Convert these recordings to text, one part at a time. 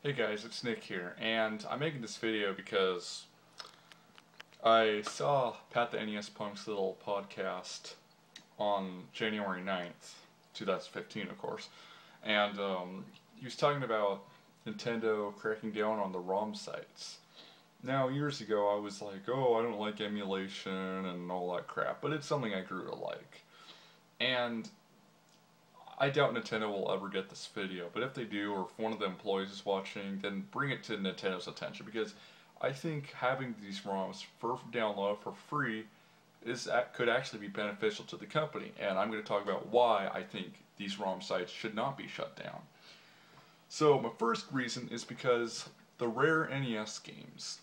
Hey guys, it's Nick here, and I'm making this video because I saw Pat the NES Punk's little podcast on January 9th, 2015 of course, and he was talking about Nintendo cracking down on the ROM sites. Now, years ago I was like, oh, I don't like emulation and all that crap, but it's something I grew to like. And I doubt Nintendo will ever get this video, but if they do, or if one of the employees is watching, then bring it to Nintendo's attention, because I think having these ROMs for download for free could actually be beneficial to the company, and I'm going to talk about why I think these ROM sites should not be shut down. So my first reason is because the rare NES games.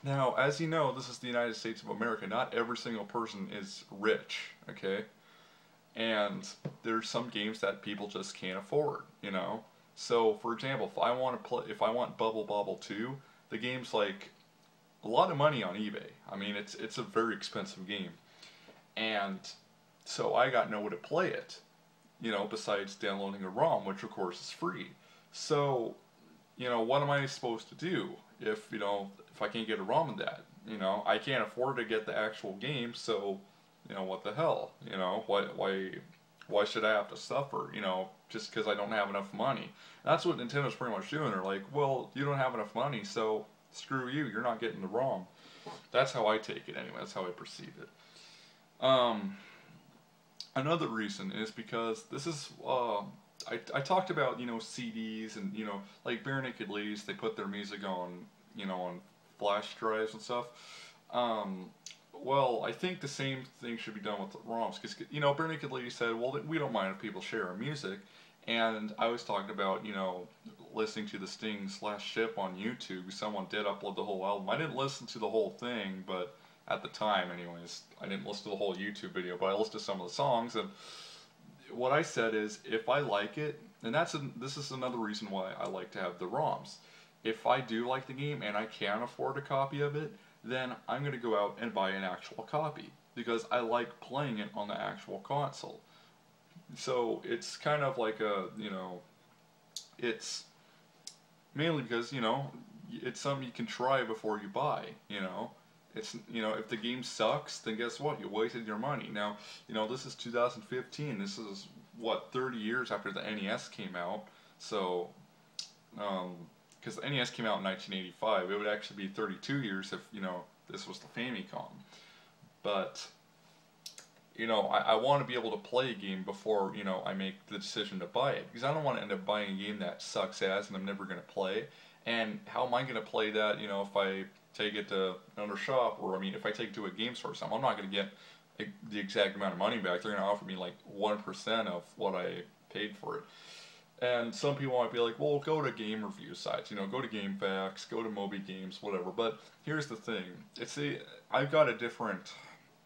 Now, as you know, this is the United States of America. Not every single person is rich, okay? And there's some games that people just can't afford, you know. So, for example, if I want Bubble Bobble 2, the game's like a lot of money on eBay. I mean, it's a very expensive game, and so I got no way to play it, you know, besides downloading a ROM, which of course is free. So, you know, what am I supposed to do if I can't get a ROM of that? You know, I can't afford to get the actual game, so. You know, what the hell? You know, why should I have to suffer, you know, just because I don't have enough money? And that's what Nintendo's pretty much doing. They're like, well, you don't have enough money, so screw you, you're not getting the ROM. That's how I take it anyway, that's how I perceive it. Another reason is because this is, I talked about, you know, CDs and, you know, like Bare Naked Ladies, they put their music on, you know, on flash drives and stuff. Well, I think the same thing should be done with the ROMs, because, you know, Bare Naked Lady said, well, we don't mind if people share our music, and I was talking about, you know, listening to the Sting /Ship on YouTube. Someone did upload the whole album. I didn't listen to the whole thing, but at the time, anyways, I didn't listen to the whole YouTube video, but I listened to some of the songs, and what I said is, if I like it, and this is another reason why I like to have the ROMs. If I do like the game and I can afford a copy of it, then I'm going to go out and buy an actual copy, because I like playing it on the actual console. So it's kind of like a, you know, it's mainly because, you know, it's something you can try before you buy, you know. It's, you know, if the game sucks, then guess what? You wasted your money. Now, you know, this is 2015. This is, what, 30 years after the NES came out. So, because the NES came out in 1985, it would actually be 32 years if, you know, this was the Famicom. But, you know, I want to be able to play a game before, you know, I make the decision to buy it. Because I don't want to end up buying a game that sucks ass and I'm never going to play. And how am I going to play that, you know, if I take it to another shop, or, I mean, if I take it to a game store or something, I'm not going to get the exact amount of money back. They're going to offer me like 1% of what I paid for it. And some people might be like, well, go to game review sites, you know, go to GameFAQs, go to Moby Games, whatever. But here's the thing, I've got a different,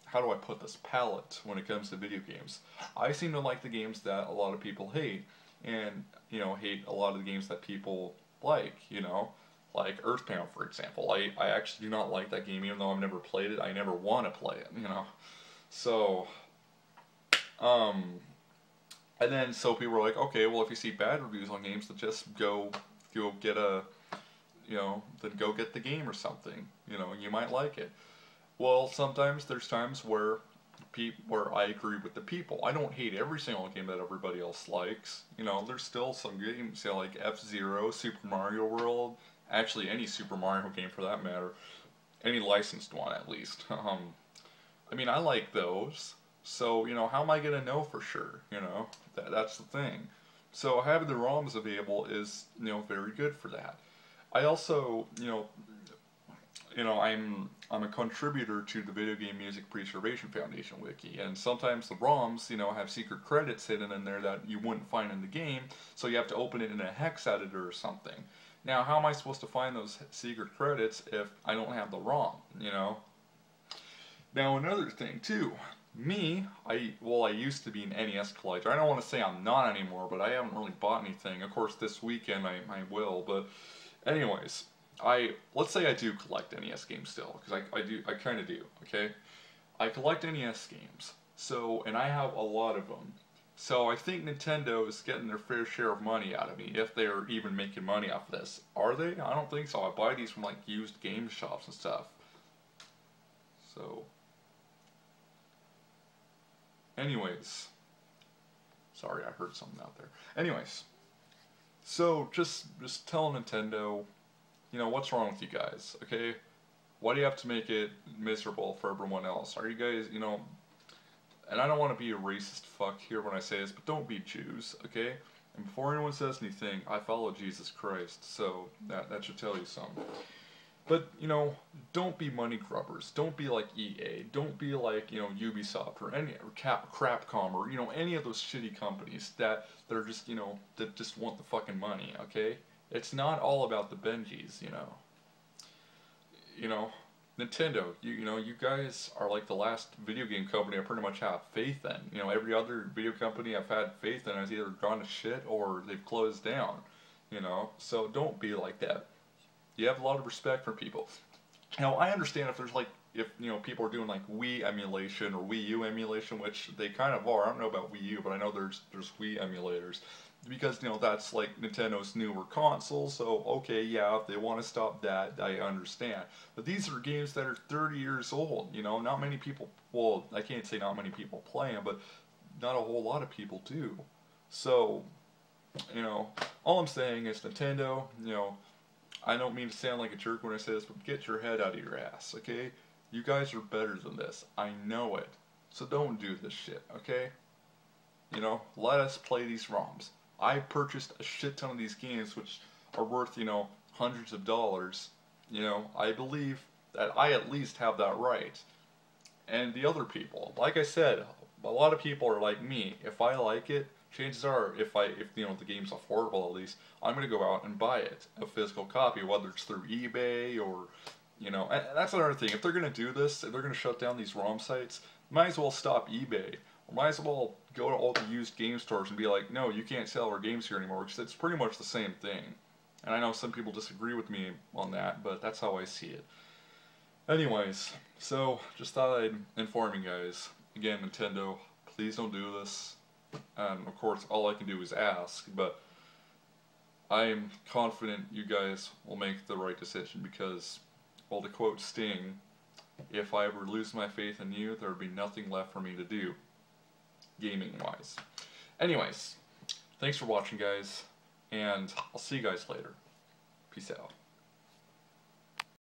how do I put this, palette when it comes to video games. I seem to like the games that a lot of people hate, and, you know, hate a lot of the games that people like, you know, like Earthbound, for example. I actually do not like that game, even though I've never played it. I never want to play it, you know. So, and then, so people were like, okay, well, if you see bad reviews on games, then just go get a, you know, then go get the game or something, you know, you might like it. Well, sometimes there's times where I agree with the people. I don't hate every single game that everybody else likes. You know, there's still some games, you know, like F-Zero, Super Mario World, actually any Super Mario game for that matter, any licensed one at least. I mean, I like those. So, you know, how am I going to know for sure, you know? That's the thing. So having the ROMs available is, you know, very good for that. I also, you know, I'm a contributor to the Video Game Music Preservation Foundation wiki, and sometimes the ROMs, you know, have secret credits hidden in there that you wouldn't find in the game, so you have to open it in a hex editor or something. Now, how am I supposed to find those secret credits if I don't have the ROM, you know? Now, another thing, too. I used to be an NES collector. I don't want to say I'm not anymore, but I haven't really bought anything. Of course, this weekend I will, but anyways, let's say I do collect NES games still, because I kind of do, okay? I collect NES games, so, and I have a lot of them. So I think Nintendo is getting their fair share of money out of me, if they are even making money off of this. Are they? I don't think so. I buy these from like used game shops and stuff. So, anyways, sorry, I heard something out there. Anyways, so just tell Nintendo, you know, what's wrong with you guys, okay? Why do you have to make it miserable for everyone else? Are you guys, you know, and I don't want to be a racist fuck here when I say this, but don't be Jews, okay? And before anyone says anything, I follow Jesus Christ, so that should tell you something. But, you know, don't be money grubbers. Don't be like EA. Don't be like, you know, Ubisoft or any, or Capcom, or, you know, any of those shitty companies that are just, you know, that just want the fucking money, okay? It's not all about the Benjis, you know. You know, Nintendo, you know, you guys are like the last video game company I pretty much have faith in. You know, every other video company I've had faith in has either gone to shit or they've closed down, you know. So don't be like that. You have a lot of respect for people. Now, I understand if there's like, if, you know, people are doing like Wii emulation or Wii U emulation, which they kind of are. I don't know about Wii U, but I know there's Wii emulators. Because, you know, that's like Nintendo's newer console, so okay, yeah, if they want to stop that, I understand. But these are games that are 30 years old, you know, not many people, well, I can't say not many people play them, but not a whole lot of people do. So, you know, all I'm saying is Nintendo, you know, I don't mean to sound like a jerk when I say this, but get your head out of your ass, okay? You guys are better than this. I know it. So don't do this shit, okay? You know, let us play these ROMs. I purchased a shit ton of these games, which are worth, you know, hundreds of dollars. You know, I believe that I at least have that right. And the other people, like I said, a lot of people are like me. If I like it, chances are, if you know, the game's affordable at least, I'm gonna go out and buy it, a physical copy, whether it's through eBay or, you know, and that's another thing. If they're gonna do this, if they're gonna shut down these ROM sites, might as well stop eBay. Might as well go to all the used game stores and be like, no, you can't sell our games here anymore, because it's pretty much the same thing. And I know some people disagree with me on that, but that's how I see it. Anyways, so just thought I'd inform you guys. Again, Nintendo, please don't do this. And of course, all I can do is ask, but I am confident you guys will make the right decision, because, well, to quote Sting, if I ever lose my faith in you, there would be nothing left for me to do, gaming-wise. Anyways, thanks for watching, guys, and I'll see you guys later. Peace out.